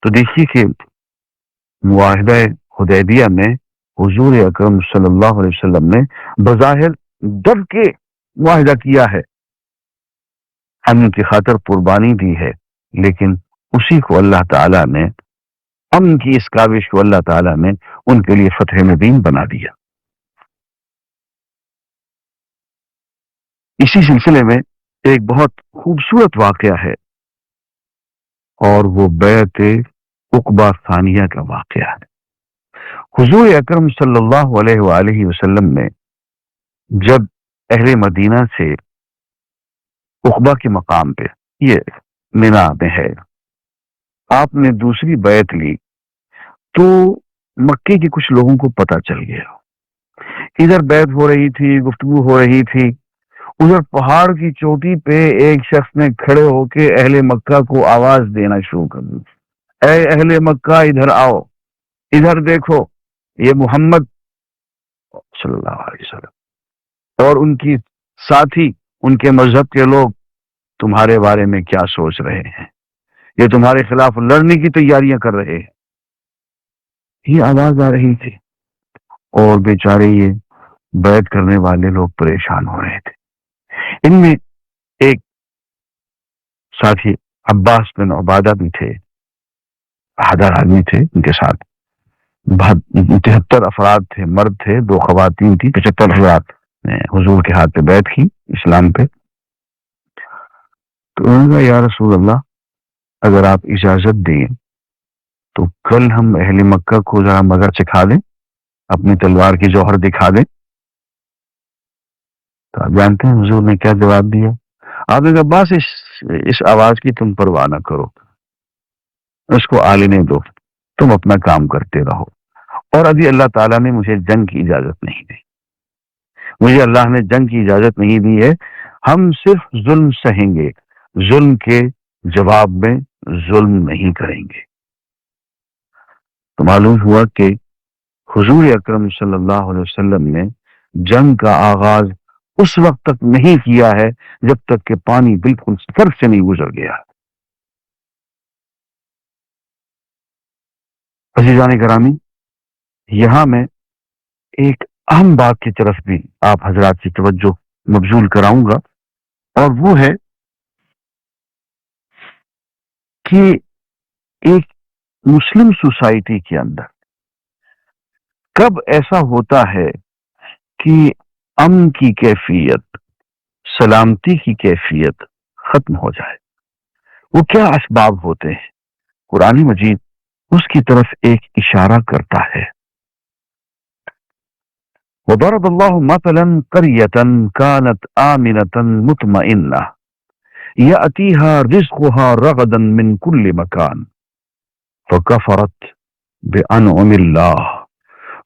تو دیکھیے کہ معاہدہ حدیبیہ میں حضور اکرم صلی اللہ علیہ وسلم نے بظاہر ڈر کے معاہدہ کیا ہے، امن کی خاطر قربانی دی ہے، لیکن اسی کو اللہ تعالیٰ نے، امن کی اس کاوش کو اللہ تعالیٰ نے ان کے لیے فتح مبین بنا دیا۔ اسی سلسلے میں ایک بہت خوبصورت واقعہ ہے، اور وہ بیعت عقبہ ثانیہ کا واقعہ ہے۔ حضور اکرم صلی اللہ علیہ وآلہ وسلم نے جب اہل مدینہ سے عقبہ کے مقام پہ، یہ مینا میں ہے، آپ نے دوسری بیعت لی تو مکے کے کچھ لوگوں کو پتہ چل گیا، ادھر بیعت ہو رہی تھی، گفتگو ہو رہی تھی، ادھر پہاڑ کی چوٹی پہ ایک شخص نے کھڑے ہو کے اہل مکہ کو آواز دینا شروع کر دی، اے اہل مکہ ادھر آؤ، ادھر دیکھو، یہ محمد صلی اللہ علیہ وسلم اور ان کی ساتھی، ان کے مذہب کے لوگ تمہارے بارے میں کیا سوچ رہے ہیں، یہ تمہارے خلاف لڑنے کی تیاریاں کر رہے ہیں۔ یہ آواز آ رہی تھی اور بیچارے یہ بیعت کرنے والے لوگ پریشان ہو رہے تھے۔ ان میں ایک ساتھی عباس بن عبادہ بھی تھے، 1000 آدمی تھے ان کے ساتھ، 73 افراد تھے، مرد تھے، 2 خواتین تھی، 75 افراد نے حضور کے ہاتھ پہ بیعت کی اسلام پہ۔ تو انہوں نے کہا یا رسول اللہ اگر آپ اجازت دیں تو کل ہم اہل مکہ کو ذرا مگر چکھا دیں، اپنی تلوار کی جوہر دکھا دیں۔ تو آپ جانتے ہیں حضور نے کیا جواب دیا؟ آپ نے کہا بس اس آواز کی تم پرواہ نہ کرو، اس کو آلنے دو، تم اپنا کام کرتے رہو، اور ابھی اللہ تعالیٰ نے مجھے جنگ کی اجازت نہیں دی، مجھے اللہ نے جنگ کی اجازت نہیں دی ہے، ہم صرف ظلم سہیں گے، ظلم کے جواب میں ظلم نہیں کریں گے۔ تو معلوم ہوا کہ حضور اکرم صلی اللہ علیہ وسلم نے جنگ کا آغاز اس وقت تک نہیں کیا ہے جب تک کہ پانی بالکل سر سے نہیں گزر گیا۔ عزیزان گرامی، یہاں میں ایک اہم بات کی طرف بھی آپ حضرات کی توجہ مبذول کراؤں گا، اور وہ ہے کہ ایک مسلم سوسائٹی کے اندر کب ایسا ہوتا ہے کہ امن کی کیفیت، سلامتی کی کیفیت ختم ہو جائے؟ وہ کیا اسباب ہوتے ہیں؟ قرآن مجید اس کی طرف ایک اشارہ کرتا ہے۔ وضرب اللہ مثلا قریۃ کانت آمنۃ مطمئنہ یأتیہا رزقہا رغدا من کل مکان فکفرت بانعم اللہ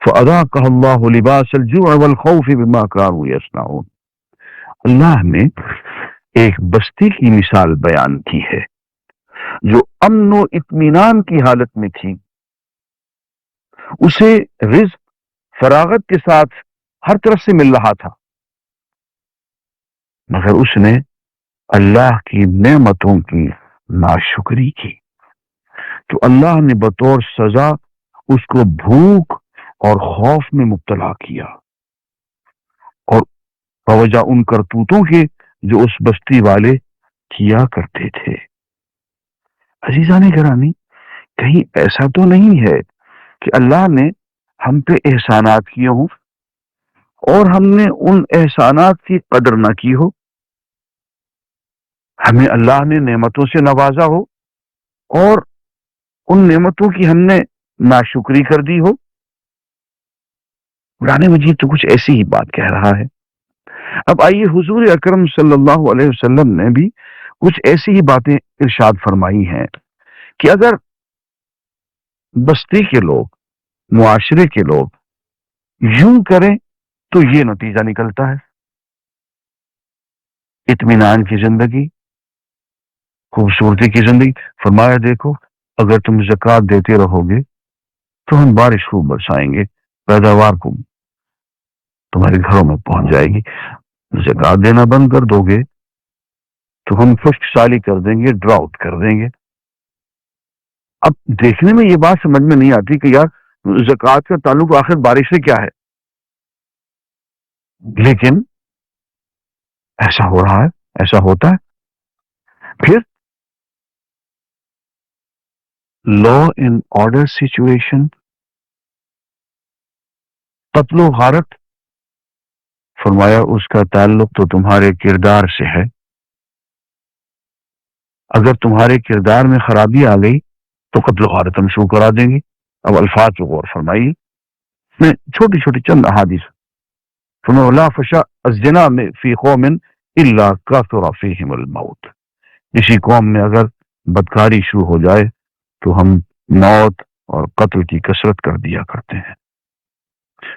فاذاقها اللہ لباس الجوع والخوف بما كانوا یصنعون۔ اللہ نے ایک بستی کی مثال بیان کی ہے جو امن و اطمینان کی حالت میں تھی، اسے رزق فراغت کے ساتھ ہر طرف سے مل رہا تھا، مگر اس نے اللہ کی نعمتوں کی ناشکری کی، تو اللہ نے بطور سزا اس کو بھوک اور خوف میں مبتلا کیا، اور بوجہ ان کرتوتوں کے جو اس بستی والے کیا کرتے تھے۔ عزیزان گرامی، کہیں ایسا تو نہیں ہے کہ اللہ نے ہم پہ احسانات کیے ہوں اور ہم نے ان احسانات کی قدر نہ کی ہو، ہمیں اللہ نے نعمتوں سے نوازا ہو اور ان نعمتوں کی ہم نے ناشکری کر دی ہو؟ قرآن مجید تو کچھ ایسی ہی بات کہہ رہا ہے۔ اب آئیے حضور اکرم صلی اللہ علیہ وسلم نے بھی کچھ ایسی ہی باتیں ارشاد فرمائی ہیں کہ اگر بستی کے لوگ، معاشرے کے لوگ یوں کریں تو یہ نتیجہ نکلتا ہے، اطمینان کی زندگی، خوبصورتی کی زندگی۔ فرمایا دیکھو اگر تم زکوٰۃ دیتے رہو گے تو ہم بارش خوب برسائیں گے، پیداوار کو تمہارے گھروں میں پہنچ جائے گی۔ زکوٰۃ دینا بند کر دو گے تو ہم خشک سالی کر دیں گے، ڈراؤٹ کر دیں گے۔ اب دیکھنے میں یہ بات سمجھ میں نہیں آتی کہ یار زکوٰۃ کا تعلق آخر بارش سے کیا ہے، لیکن ایسا ہو رہا ہے، ایسا ہوتا ہے۔ پھر لا اینڈ آرڈر سچویشن، قتل و غارت، فرمایا اس کا تعلق تو تمہارے کردار سے ہے، اگر تمہارے کردار میں خرابی آ گئی تو قتل و غارت ہم شروع کرا دیں گے۔ اب الفاظ کو غور فرمائیے، میں چھوٹی چھوٹی چند احادیث، فرمایا لا فشا الزنا میں فی قوم الا کثر فیہم الموت، کسی قوم میں اگر بدکاری شروع ہو جائے تو ہم موت اور قتل کی کثرت کر دیا کرتے ہیں۔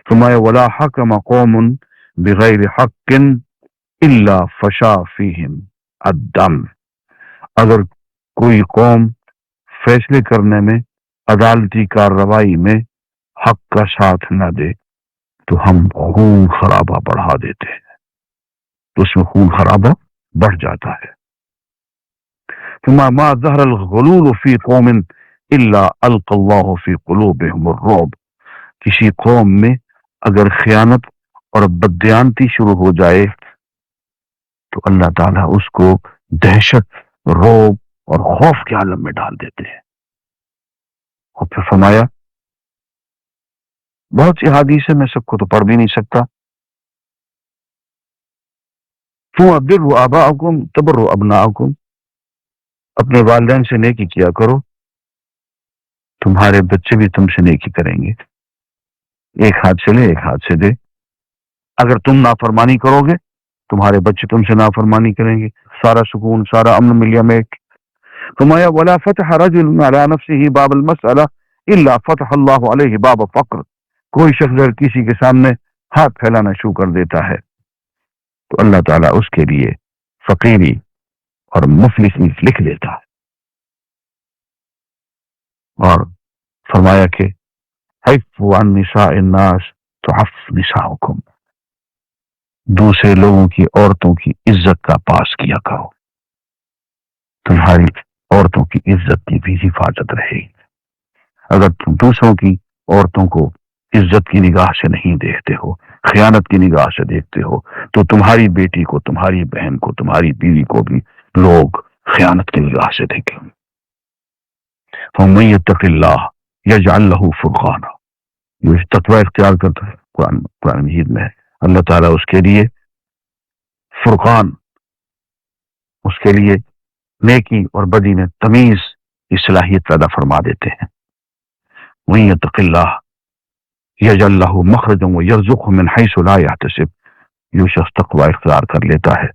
فرمایا ولا حکم قوم بغیر حق الا فشا فیہم الدم، اگر کوئی قوم فیصلے کرنے میں، عدالتی کارروائی میں حق کا ساتھ نہ دے تو ہم خون خرابہ بڑھا دیتے ہیں، تو اس میں خون خرابہ بڑھ جاتا ہے۔ فما ما ظہر الغلول فی قوم الا القى اللہ فی قلوبہم الرعب، کسی قوم میں اگر خیانت اور بددیانتی شروع ہو جائے تو اللہ تعالیٰ اس کو دہشت، رعب اور خوف کے عالم میں ڈال دیتے ہیں۔ اور پھر فرمایا، بہت سی حدیث ہے، میں سب کو تو پڑھ بھی نہیں سکتا، بروا آباءکم تبروا ابناءکم، اپنے والدین سے نیکی کیا کرو، تمہارے بچے بھی تم سے نیکی کریں گے، ایک ہاتھ سے لے ایک ہاتھ سے دے، اگر تم نافرمانی کرو گے تمہارے بچے تم سے نافرمانی کریں گے، سارا سکون، سارا امن ملیا میں ایک۔ فرمایا ولا فتح رجل على نفسه باب المسألة الا فتح اللہ علیہ باب فقر، کوئی شخص اگر کسی کے سامنے ہاتھ پھیلانا شروع کر دیتا ہے تو اللہ تعالیٰ اس کے لیے فقیری اور مفلسی لکھ دیتا ہے۔ اور فرمایا کہ حفظوا عن نساء الناس تعف نساؤکم، دوسرے لوگوں کی عورتوں کی عزت کا پاس کیا کرو، تمہاری عورتوں کی عزت کی بھی حفاظت رہے گی۔ اگر تم دوسروں کی عورتوں کو عزت کی نگاہ سے نہیں دیکھتے ہو، خیانت کی نگاہ سے دیکھتے ہو، تو تمہاری بیٹی کو، تمہاری بہن کو، تمہاری بیوی کو بھی لوگ خیانت کی نگاہ سے دیکھیں گے۔ فَمَن يَتَّقِ اللَّهَ يَجْعَل لَّهُ فُرْقَانًا، جو تقوی اختیار کرتا ہے، قرآن مجید میں ہے، اللہ تعالیٰ اس کے لیے فرقان، اس کے لیے نیکی اور بدی میں تمیز کی صلاحیت پیدا فرما دیتے ہیں۔ وَمَن يَتَّقِ اللَّهَ يَجْعَل لَّهُ مَخْرَجًا وَيَرْزُقْهُ مِنْ حَيْثُ لَا يَحْتَسِبُ، جو شخص تقوی اختیار کر لیتا ہے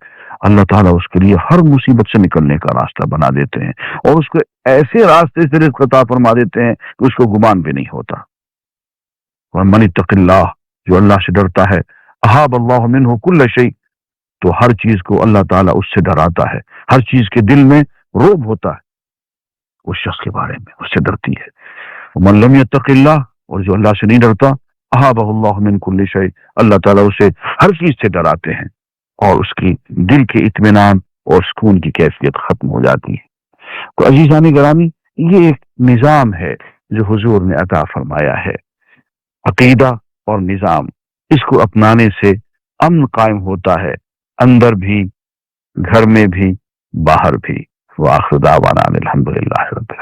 اللہ تعالیٰ اس کے لیے ہر مصیبت سے نکلنے کا راستہ بنا دیتے ہیں، اور اس کو ایسے راستے سے رزق عطا فرما دیتے ہیں کہ اس کو گمان بھی نہیں ہوتا۔ وَمَن اتَّقِ اللَّهَ، جو اللہ سے ڈرتا ہے، أَهَابَ اللَّهُ مِنْهُ كُلَّ شَيْءٍ، تو ہر چیز کو اللہ تعالیٰ اس سے ڈراتا ہے، ہر چیز کے دل میں رعب ہوتا ہے اس شخص کے بارے میں، اس سے ڈرتی ہے۔ وَمَن لَمْ يَتَّقِ اللَّهَ، اور جو اللہ سے نہیں ڈرتا، أَهَابَهُ اللَّهُ مِنْ كُلِّ شَيْءٍ، اللہ تعالیٰ اسے ہر چیز سے ڈراتے ہیں اور اس کی دل کے اطمینان اور سکون کی کیفیت ختم ہو جاتی ہے۔ تو عزیزان گرامی، یہ ایک نظام ہے جو حضور نے عطا فرمایا ہے، عقیدہ اور نظام، اس کو اپنانے سے امن قائم ہوتا ہے، اندر بھی، گھر میں بھی، باہر بھی۔ وآخر دعوانا الحمدللہ رب